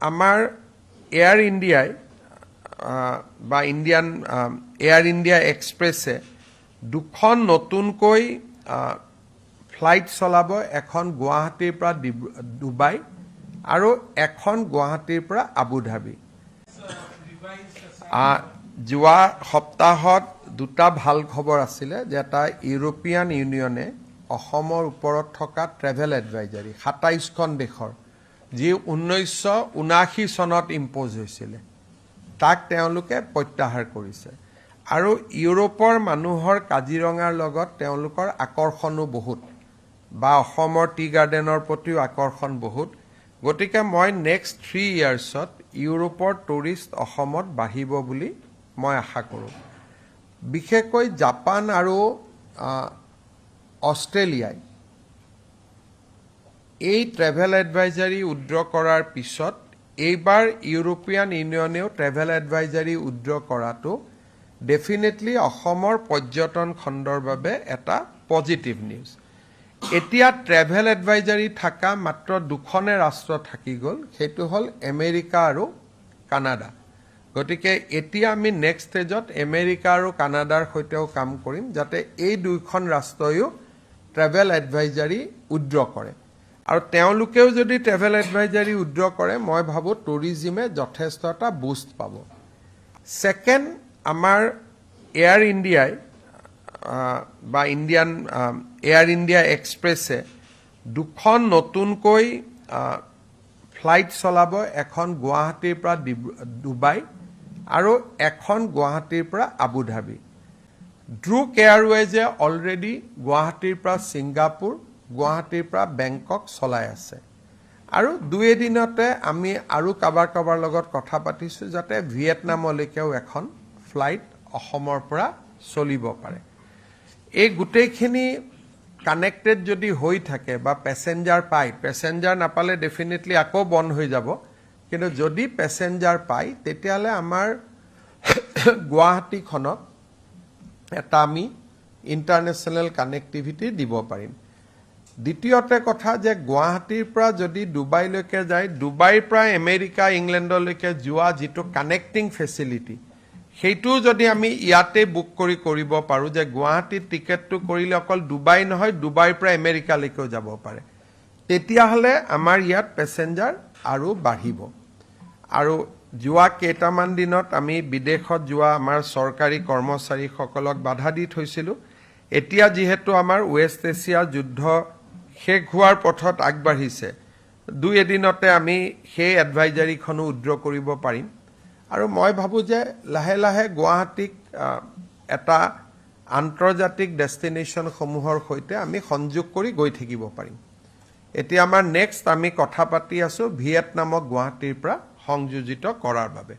আমাৰ এয়াৰ ইণ্ডিয়াই বা ইণ্ডিয়ান এয়াৰ ইণ্ডিয়া এক্সপ্ৰেছে দুখন নতুনকৈ ফ্লাইট চলাব, এখন গুৱাহাটীৰ পৰা ডুবাই আৰু এখন গুৱাহাটীৰ পৰা আবুধাবি। যোৱা সপ্তাহত দুটা ভাল খবৰ আছিলে যে এটা ইউৰোপিয়ান ইউনিয়নে অসমৰ ওপৰত থকা ট্ৰেভেল এডভাইজাৰী ২৭খন দেশৰ যি 1979 চনত ইম্প'জ হৈছিলে তাক তেওঁলোকে প্ৰত্যাহাৰ কৰিছে আৰু ইউৰোপৰ মানুহৰ কাজিৰঙাৰ লগত তেওঁলোকৰ আকৰ্ষণো বহুত বা অসমৰ টি গাৰ্ডেনৰ প্ৰতিও আকৰ্ষণ বহুত। গতিকে মই নেক্সট 3 ইয়াৰ্ছত ইউৰোপৰ টুৰিষ্ট অসমত বাঢ়িব বুলি মই আশা কৰোঁ। বিশেষকৈ জাপান আৰু অষ্ট্ৰেলিয়াই এই ট্ৰেভেল এডভাইজাৰী উইথড্ৰ কৰাৰ পিছত এইবাৰ ইউৰোপিয়ান ইউনিয়নেও ট্ৰেভেল এডভাইজাৰী উইথড্ৰ কৰাটো ডেফিনেটলি অসমৰ পৰ্যটন খণ্ডৰ বাবে এটা পজিটিভ নিউজ। এতিয়া ট্ৰেভেল এডভাইজাৰী থকা মাত্ৰ দুখনে ৰাষ্ট্ৰ থাকি গ'ল, সেইটো হ'ল আমেৰিকা আৰু কানাডা। গতিকে এতিয়া আমি নেক্সট ষ্টেজত আমেৰিকা আৰু কানাডাৰ সৈতেও কাম কৰিম যাতে এই দুইখন ৰাষ্ট্ৰইও ট্ৰেভেল এডভাইজাৰী উইথড্ৰ কৰে আৰু তেওঁলোকেও যদি ট্ৰেভেল এডভাইজাৰী উইথড্ৰ কৰে মই ভাবোঁ টুৰিজিমে যথেষ্ট এটা বুষ্ট পাব। ছেকেণ্ড, আমাৰ এয়াৰ ইণ্ডিয়াই বা ইণ্ডিয়ান এয়াৰ ইণ্ডিয়া এক্সপ্ৰেছে দুখন নতুনকৈ ফ্লাইট চলাব, এখন গুৱাহাটীৰ পৰা ডুবাই আৰু এখন গুৱাহাটীৰ পৰা আবুধাবি। ড্ৰুক এয়াৰৱেজে অলৰেডি গুৱাহাটীৰ পৰা ছিংগাপুৰ, গুৱাহাটীৰ পৰা বেংকক চলাই আছে আৰু 2 এদিনতে আমি আৰু কাৰোবাৰ লগত কথা পাতিছোঁ যাতে ভিয়েটনামলৈকেও এখন ফ্লাইট অসমৰ পৰা চলিব পাৰে। এই গোটেইখিনি কানেক্টেড যদি হৈ থাকে বা পেচেঞ্জাৰ পায়, পেচেঞ্জাৰ নাপালে ডেফিনেটলি আকৌ বন্ধ হৈ যাব, কিন্তু যদি পেচেঞ্জাৰ পায় তেতিয়াহ'লে আমাৰ গুৱাহাটীখনক এটা আমি ইণ্টাৰনেশ্যনেল কানেক্টিভিটি দিব পাৰিম। দ্বিতীয়তে কথা যে গুৱাহাটীৰ পৰা যদি ডুবাইলৈকে যায়, ডুবাইৰ পৰা আমেৰিকা ইংলেণ্ডলৈকে যোৱা যিটো কানেক্টিং ফেচিলিটি সেইটোও যদি আমি ইয়াতে বুক কৰিব পাৰোঁ যে গুৱাহাটীত টিকেটটো কৰিলে অকল ডুবাই নহয়, ডুবাইৰ পৰা আমেৰিকালৈকেও যাব পাৰে, তেতিয়াহ'লে আমাৰ ইয়াত পেচেঞ্জাৰ আৰু বাঢ়িব। আৰু যোৱা কেইটামান দিনত আমি বিদেশত যোৱা আমাৰ চৰকাৰী কৰ্মচাৰীসকলক বাধা দি থৈছিলোঁ। এতিয়া যিহেতু আমাৰ ৱেষ্ট এছিয়া যুদ্ধ শেষ হোৱাৰ পথত আগবাঢ়িছে, 2 এদিনতে আমি সেই এডভাইজাৰীখনো উইথড্ৰ কৰিব পাৰিম আৰু মই ভাবোঁ যে লাহে লাহে গুৱাহাটীক এটা আন্তৰ্জাতিক ডেষ্টিনেশ্যনসমূহৰ সৈতে আমি সংযোগ কৰি গৈ থাকিব পাৰিম। এতিয়া আমাৰ নেক্সট আমি কথা পাতি আছোঁ ভিয়েটনামক গুৱাহাটীৰ পৰা সংযোজিত কৰাৰ বাবে।